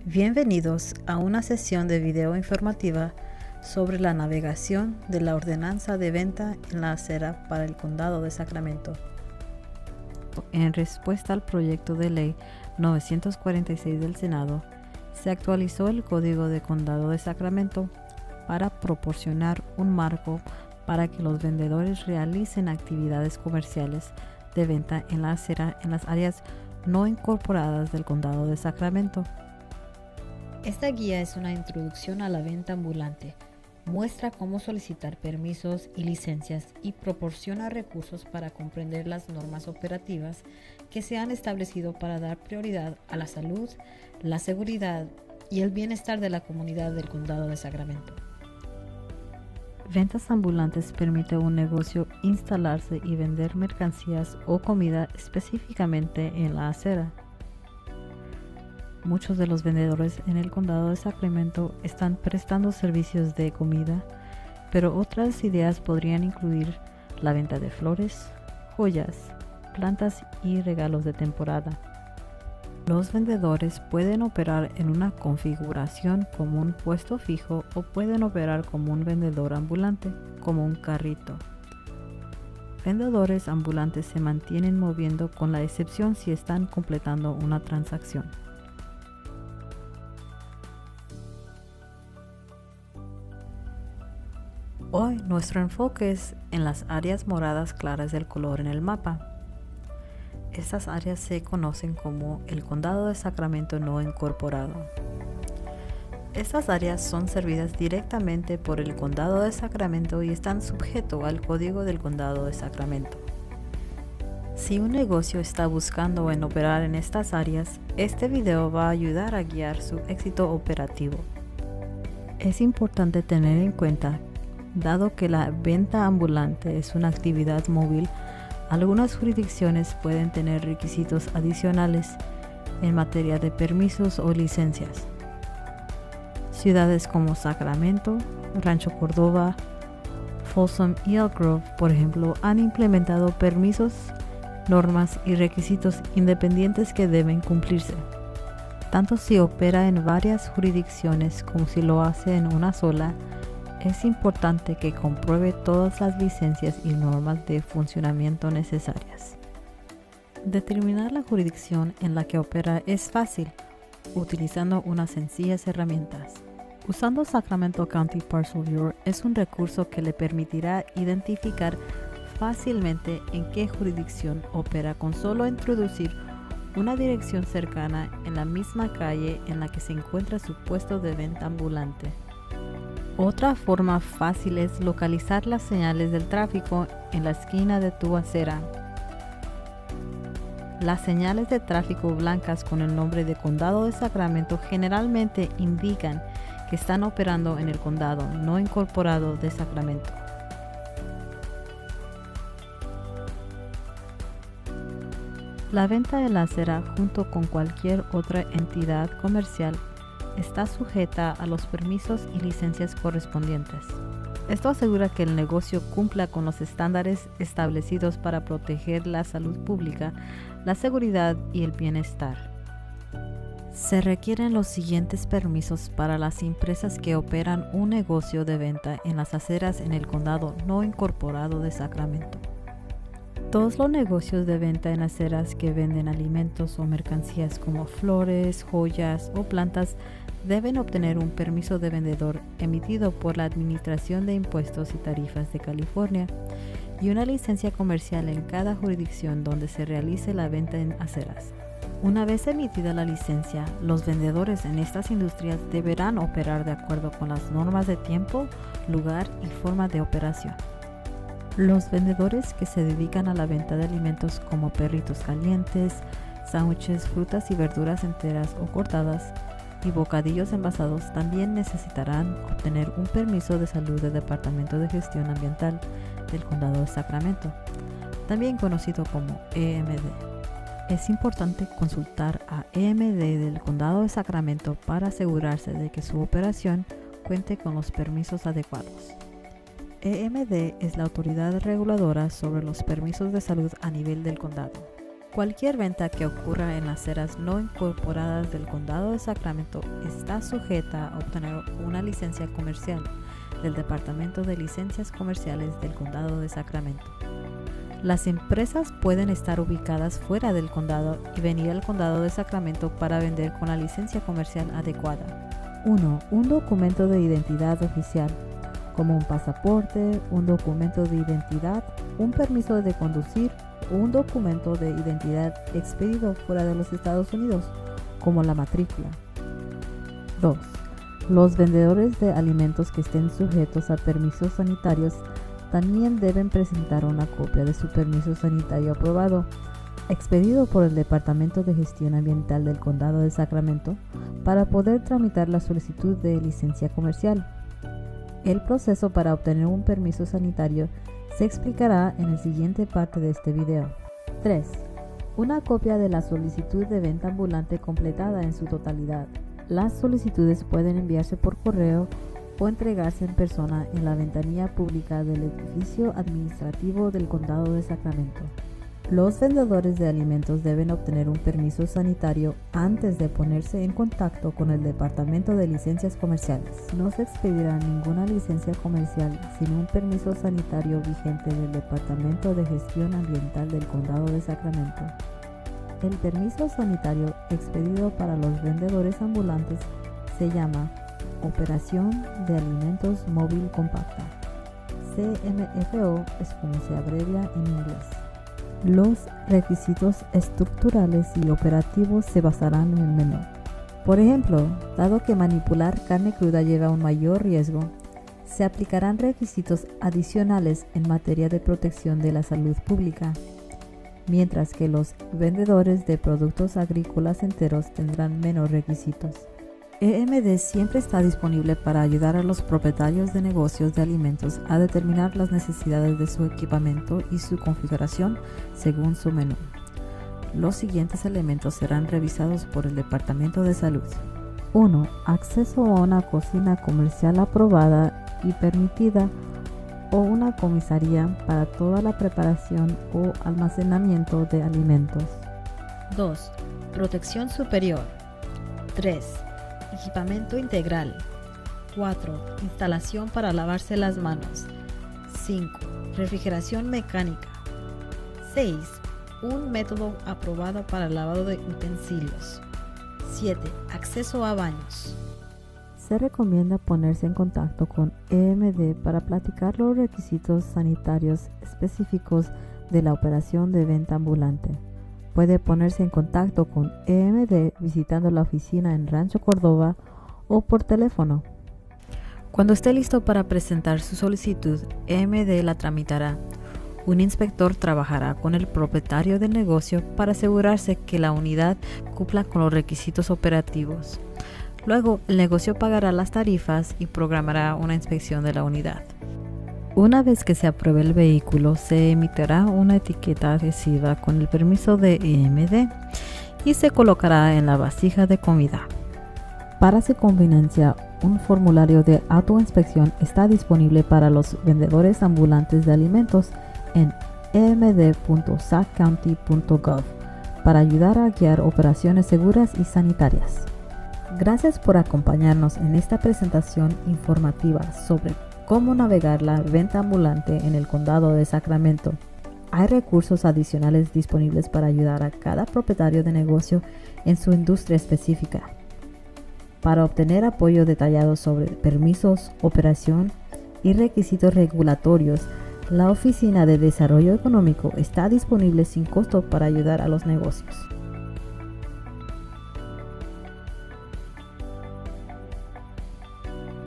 Bienvenidos a una sesión de video informativa sobre la navegación de la ordenanza de venta en la acera para el Condado de Sacramento. En respuesta al proyecto de ley 946 del Senado, se actualizó el Código de Condado de Sacramento para proporcionar un marco para que los vendedores realicen actividades comerciales de venta en la acera en las áreas no incorporadas del Condado de Sacramento. Esta guía es una introducción a la venta ambulante, muestra cómo solicitar permisos y licencias y proporciona recursos para comprender las normas operativas que se han establecido para dar prioridad a la salud, la seguridad y el bienestar de la comunidad del Condado de Sacramento. Ventas ambulantes permite a un negocio instalarse y vender mercancías o comida específicamente en la acera. Muchos de los vendedores en el Condado de Sacramento están prestando servicios de comida, pero otras ideas podrían incluir la venta de flores, joyas, plantas y regalos de temporada. Los vendedores pueden operar en una configuración como un puesto fijo o pueden operar como un vendedor ambulante, como un carrito. Vendedores ambulantes se mantienen moviendo con la excepción si están completando una transacción. Hoy nuestro enfoque es en las áreas moradas claras del color en el mapa. Estas áreas se conocen como el Condado de Sacramento no incorporado. Estas áreas son servidas directamente por el Condado de Sacramento y están sujetos al Código del Condado de Sacramento. Si un negocio está buscando en operar en estas áreas, este video va a ayudar a guiar su éxito operativo. Es importante tener en cuenta, dado que la venta ambulante es una actividad móvil, algunas jurisdicciones pueden tener requisitos adicionales en materia de permisos o licencias. Ciudades como Sacramento, Rancho Cordova, Folsom y Elk Grove, por ejemplo, han implementado permisos, normas y requisitos independientes que deben cumplirse, tanto si opera en varias jurisdicciones como si lo hace en una sola. Es importante que compruebe todas las licencias y normas de funcionamiento necesarias. Determinar la jurisdicción en la que opera es fácil, utilizando unas sencillas herramientas. Usando Sacramento County Parcel Viewer es un recurso que le permitirá identificar fácilmente en qué jurisdicción opera con solo introducir una dirección cercana en la misma calle en la que se encuentra su puesto de venta ambulante. Otra forma fácil es localizar las señales del tráfico en la esquina de tu acera. Las señales de tráfico blancas con el nombre de Condado de Sacramento generalmente indican que están operando en el condado no incorporado de Sacramento. La venta de la acera junto con cualquier otra entidad comercial está sujeta a los permisos y licencias correspondientes. Esto asegura que el negocio cumpla con los estándares establecidos para proteger la salud pública, la seguridad y el bienestar. Se requieren los siguientes permisos para las empresas que operan un negocio de venta en las aceras en el condado no incorporado de Sacramento. Todos los negocios de venta en aceras que venden alimentos o mercancías como flores, joyas o plantas deben obtener un permiso de vendedor emitido por la Administración de Impuestos y Tarifas de California y una licencia comercial en cada jurisdicción donde se realice la venta en aceras. Una vez emitida la licencia, los vendedores en estas industrias deberán operar de acuerdo con las normas de tiempo, lugar y forma de operación. Los vendedores que se dedican a la venta de alimentos como perritos calientes, sándwiches, frutas y verduras enteras o cortadas y bocadillos envasados también necesitarán obtener un permiso de salud del Departamento de Gestión Ambiental del Condado de Sacramento, también conocido como EMD. Es importante consultar a EMD del Condado de Sacramento para asegurarse de que su operación cuente con los permisos adecuados. EMD es la autoridad reguladora sobre los permisos de salud a nivel del condado. Cualquier venta que ocurra en las áreas no incorporadas del Condado de Sacramento está sujeta a obtener una licencia comercial del Departamento de Licencias Comerciales del Condado de Sacramento. Las empresas pueden estar ubicadas fuera del condado y venir al Condado de Sacramento para vender con la licencia comercial adecuada. 1. Un documento de identidad oficial, como un pasaporte, un documento de identidad, un permiso de conducir o un documento de identidad expedido fuera de los Estados Unidos, como la matrícula. 2. Los vendedores de alimentos que estén sujetos a permisos sanitarios también deben presentar una copia de su permiso sanitario aprobado, expedido por el Departamento de Gestión Ambiental del Condado de Sacramento, para poder tramitar la solicitud de licencia comercial. El proceso para obtener un permiso sanitario se explicará en la siguiente parte de este video. 3. Una copia de la solicitud de venta ambulante completada en su totalidad. Las solicitudes pueden enviarse por correo o entregarse en persona en la ventanilla pública del edificio administrativo del Condado de Sacramento. Los vendedores de alimentos deben obtener un permiso sanitario antes de ponerse en contacto con el Departamento de Licencias Comerciales. No se expedirá ninguna licencia comercial sin un permiso sanitario vigente del Departamento de Gestión Ambiental del Condado de Sacramento. El permiso sanitario expedido para los vendedores ambulantes se llama Operación de Alimentos Móvil Compacta. CMFO es como se abrevia en inglés. Los requisitos estructurales y operativos se basarán en el menú. Por ejemplo, dado que manipular carne cruda lleva un mayor riesgo, se aplicarán requisitos adicionales en materia de protección de la salud pública, mientras que los vendedores de productos agrícolas enteros tendrán menos requisitos. EMD siempre está disponible para ayudar a los propietarios de negocios de alimentos a determinar las necesidades de su equipamiento y su configuración según su menú. Los siguientes elementos serán revisados por el Departamento de Salud. 1. Acceso a una cocina comercial aprobada y permitida o una comisaría para toda la preparación o almacenamiento de alimentos. 2. Protección superior. 3. Equipamiento integral. 4. Instalación para lavarse las manos. 5. Refrigeración mecánica. 6. Un método aprobado para el lavado de utensilios. 7. Acceso a baños. Se recomienda ponerse en contacto con EMD para platicar los requisitos sanitarios específicos de la operación de venta ambulante. Puede ponerse en contacto con EMD visitando la oficina en Rancho Cordova o por teléfono. Cuando esté listo para presentar su solicitud, EMD la tramitará. Un inspector trabajará con el propietario del negocio para asegurarse que la unidad cumpla con los requisitos operativos. Luego, el negocio pagará las tarifas y programará una inspección de la unidad. Una vez que se apruebe el vehículo, se emitirá una etiqueta adhesiva con el permiso de EMD y se colocará en la vasija de comida. Para su conveniencia, un formulario de autoinspección está disponible para los vendedores ambulantes de alimentos en emd.saccounty.gov para ayudar a guiar operaciones seguras y sanitarias. Gracias por acompañarnos en esta presentación informativa sobre cómo navegar la venta ambulante en el Condado de Sacramento. Hay recursos adicionales disponibles para ayudar a cada propietario de negocio en su industria específica. Para obtener apoyo detallado sobre permisos, operación y requisitos regulatorios, la Oficina de Desarrollo Económico está disponible sin costo para ayudar a los negocios.